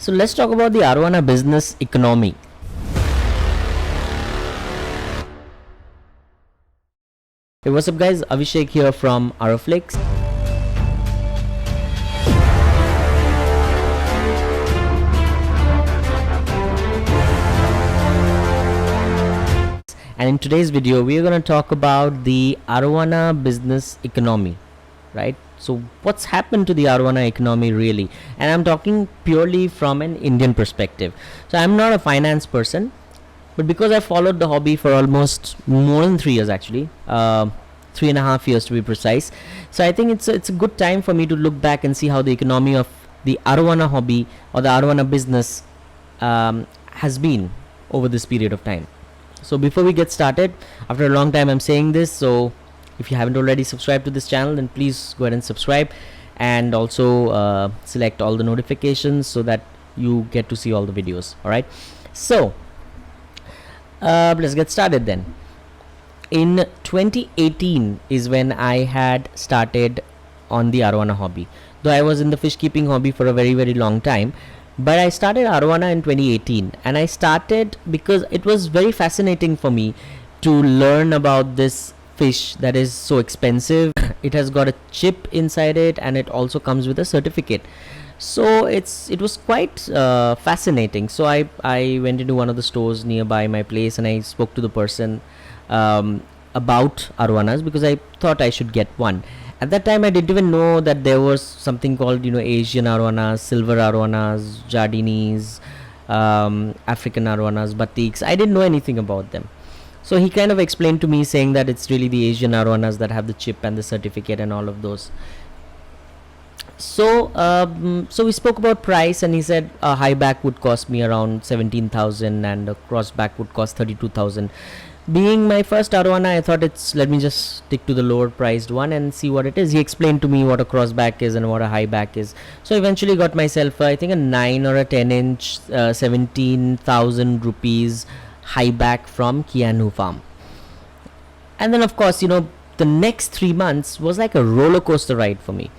So let's talk about the arowana business economy. Hey, what's up guys, Abhishek here from Aroflix. And in today's video we are going to talk about the arowana business economy, right? So what's happened to the arowana economy really? And I'm talking purely from an Indian perspective. So I'm not a finance person, but because I followed the hobby for almost more than 3 years actually, 3.5 years to be precise. So I think it's a good time for me to look back and see how the economy of the arowana hobby or the arowana business has been over this period of time. So before we get started, after a long time I'm saying this, so if you haven't already subscribed to this channel, then please go ahead and subscribe, and also select all the notifications so that you get to see all the videos. Alright, so let's get started then. In 2018 is when I had started on the arowana hobby, though I was in the fish keeping hobby for a very long time. But I started arowana in 2018, and I started because it was very fascinating for me to learn about this fish that is so expensive. It has got a chip inside it, and it also comes with a certificate. So it was quite fascinating. So I went into one of the stores nearby my place, and I spoke to the person about arowanas because I thought I should get one. At that time I didn't even know that there was something called Asian arowanas, silver arowanas, Jardinis, African arowanas, batiks. I didn't know anything about them. So he kind of explained to me, saying that it's really the Asian arowanas that have the chip and the certificate and all of those. So so we spoke about price, and he said a high back would cost me around 17,000 and a cross back would cost 32,000. Being my first arowana, I thought let me just stick to the lower priced one and see what it is. He explained to me what a cross back is and what a high back is. So eventually got myself I think a 9 or a 10 inch 17,000 rupees high back from Kianu farm. And then of course the next 3 months was like a roller coaster ride for me,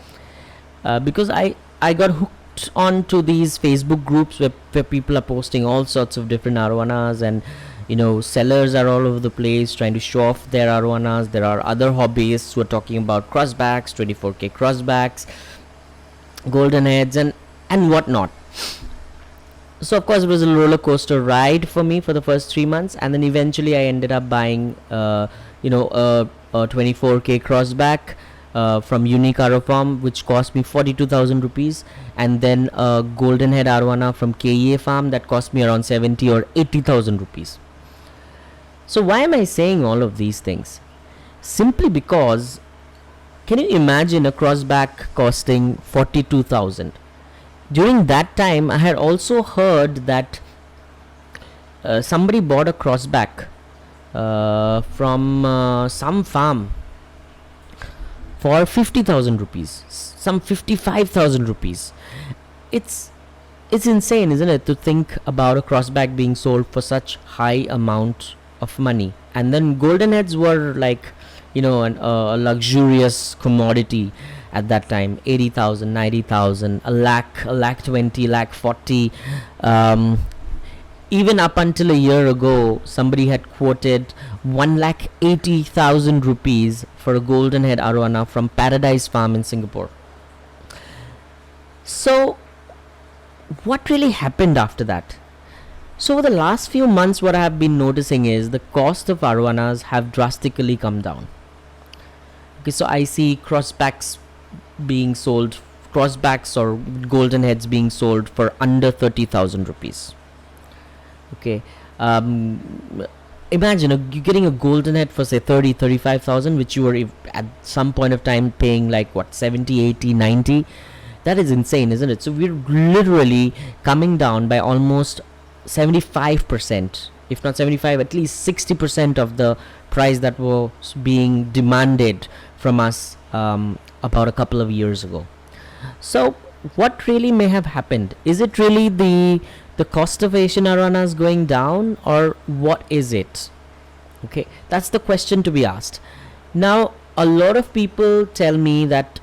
because I got hooked onto these Facebook groups where people are posting all sorts of different arowanas, and sellers are all over the place trying to show off their arowanas. There are other hobbyists who are talking about crossbacks, 24K crossbacks, golden heads, and whatnot. So of course it was a roller coaster ride for me for the first 3 months, and then eventually I ended up buying a 24K crossback from Unique Arrow Farm, which cost me 42,000 rupees, and then a golden head arowana from KEA Farm that cost me around 70 or 80,000 rupees. So why am I saying all of these things? Simply because, can you imagine a crossback costing 42,000? During that time I had also heard that somebody bought a crossback from some farm for 50,000 rupees, some 55,000 rupees. It's insane, isn't it, to think about a crossback being sold for such high amount of money. And then golden heads were like a luxurious commodity at that time. 80,000, 90,000, a lakh 20, lakh 40. Even up until a year ago, somebody had quoted 1,80,000 rupees for a golden head arowana from Paradise Farm in Singapore. So what really happened after that? So over the last few months, what I have been noticing is the cost of arowanas have drastically come down. Okay, so I see crossbacks being sold, crossbacks or golden heads being sold for under 30,000 rupees. Okay, imagine you getting a golden head for say 35,000, which you were at some point of time paying like what, 70, 80, 90. That is insane, isn't it? So we're literally coming down by almost 75%, if not 75, at least 60% of the price that was being demanded from us about a couple of years ago. So what really may have happened? Is it really the cost of Asian arowanas going down, or what is it? Okay, that's the question to be asked. Now a lot of people tell me that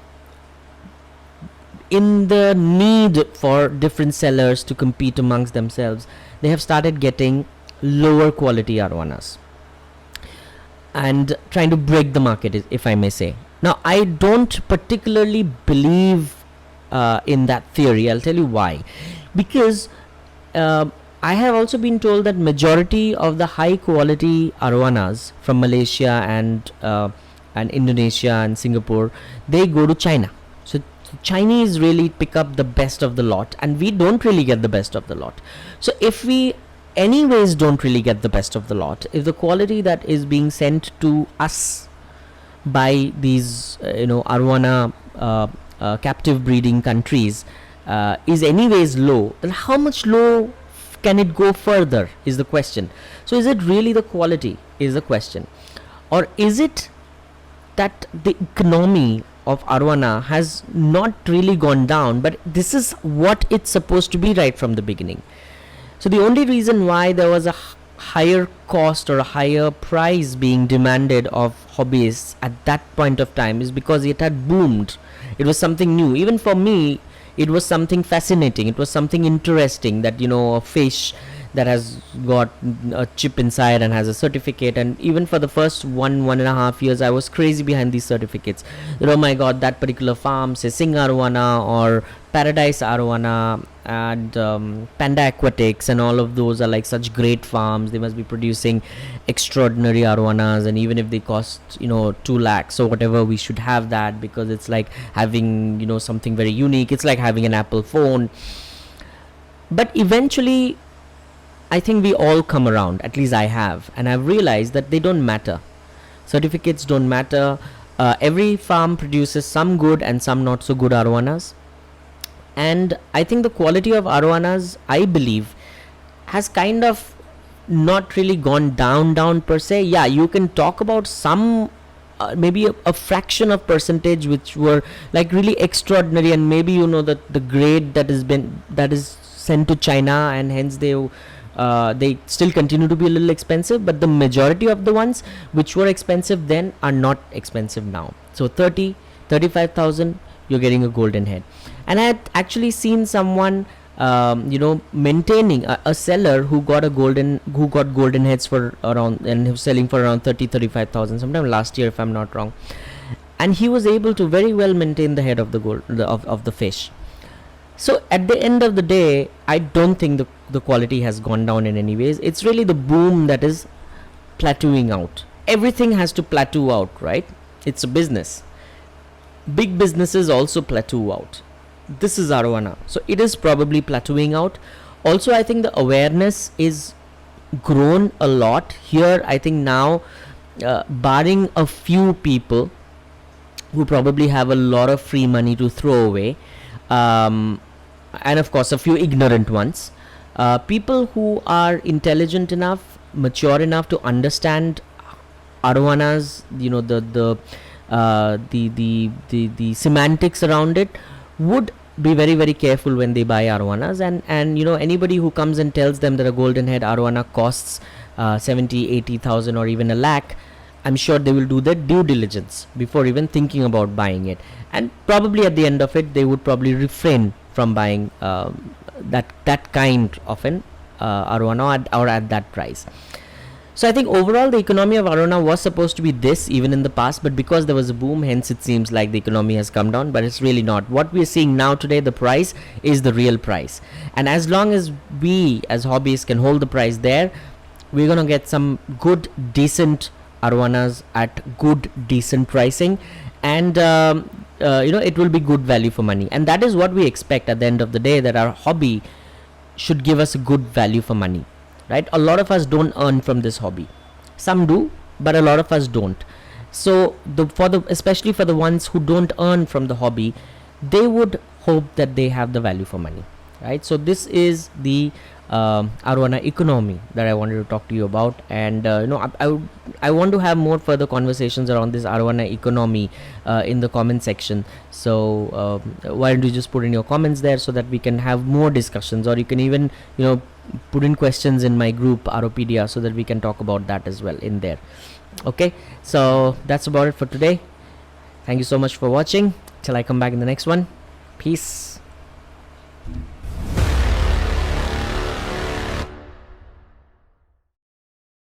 in the need for different sellers to compete amongst themselves, they have started getting lower quality arowanas and trying to break the market, if I may say. Now, I don't particularly believe in that theory. I'll tell you why. Because I have also been told that majority of the high quality arowanas from Malaysia and Indonesia and Singapore, they go to China. So Chinese really pick up the best of the lot, and we don't really get the best of the lot. So if we anyways don't really get the best of the lot, if the quality that is being sent to us by these arowana captive breeding countries is anyways low, then how much low can it go further is the question. So is it really the quality is the question, or is it that the economy of arowana has not really gone down, but this is what it's supposed to be right from the beginning? So the only reason why there was a higher cost or a higher price being demanded of hobbyists at that point of time is because it had boomed. It was something new. Even for me, it was something fascinating. It was something interesting that, a fish that has got a chip inside and has a certificate. And even for the first 1.5 years, I was crazy behind these certificates. Oh my god, that particular farm says Singh Arowana or Paradise Arowana and Panda Aquatics, and all of those are like such great farms. They must be producing extraordinary arowanas, and even if they cost 2 lakhs or whatever, we should have that, because it's like having something very unique. It's like having an Apple phone. But eventually I think we all come around, at least I have, and I've realized that they don't matter. Certificates don't matter. Every farm produces some good and some not so good arowanas, and I think the quality of arowanas, I believe, has kind of not really gone down per se. Yeah, you can talk about some maybe a fraction of percentage which were like really extraordinary, and maybe that the grade that is sent to China, and hence they still continue to be a little expensive, but the majority of the ones which were expensive then are not expensive now. So 35,000 you're getting a golden head. And I had actually seen someone maintaining a seller who got golden heads for around, and he was selling for around 35,000 sometime last year, if I'm not wrong, and he was able to very well maintain the head of the fish. So at the end of the day, I don't think the quality has gone down in any ways. It's really the boom that is plateauing out. Everything has to plateau out, right? It's a business. Big businesses also plateau out. This is arowana, so it is probably plateauing out. Also, I think the awareness is grown a lot here. I think now, barring a few people who probably have a lot of free money to throw away, and of course a few ignorant ones, people who are intelligent enough, mature enough to understand arowanas, the semantics around it, would be very, very careful when they buy arowanas. And anybody who comes and tells them that a golden head arowana costs 70,000-80,000 or even a lakh, I'm sure they will do their due diligence before even thinking about buying it, and probably at the end of it they would probably refrain from buying that kind of an arowana or at that price. So I think overall the economy of arowana was supposed to be this even in the past, but because there was a boom, hence it seems like the economy has come down, but it's really not. What we are seeing now today, the price is the real price, and as long as we as hobbyists can hold the price there, we're gonna get some good decent arowanas at good decent pricing, and it will be good value for money. And that is what we expect at the end of the day, that our hobby should give us a good value for money, right? A lot of us don't earn from this hobby. Some do, but a lot of us don't. So especially for the ones who don't earn from the hobby, they would hope that they have the value for money, right? So this is the arowana economy that I wanted to talk to you about, and I want to have more further conversations around this arowana economy in the comment section. So why don't you just put in your comments there so that we can have more discussions, or you can even put in questions in my group Aropedia so that we can talk about that as well in there. Okay, so that's about it for today. Thank you so much for watching. Till I come back in the next one. Peace.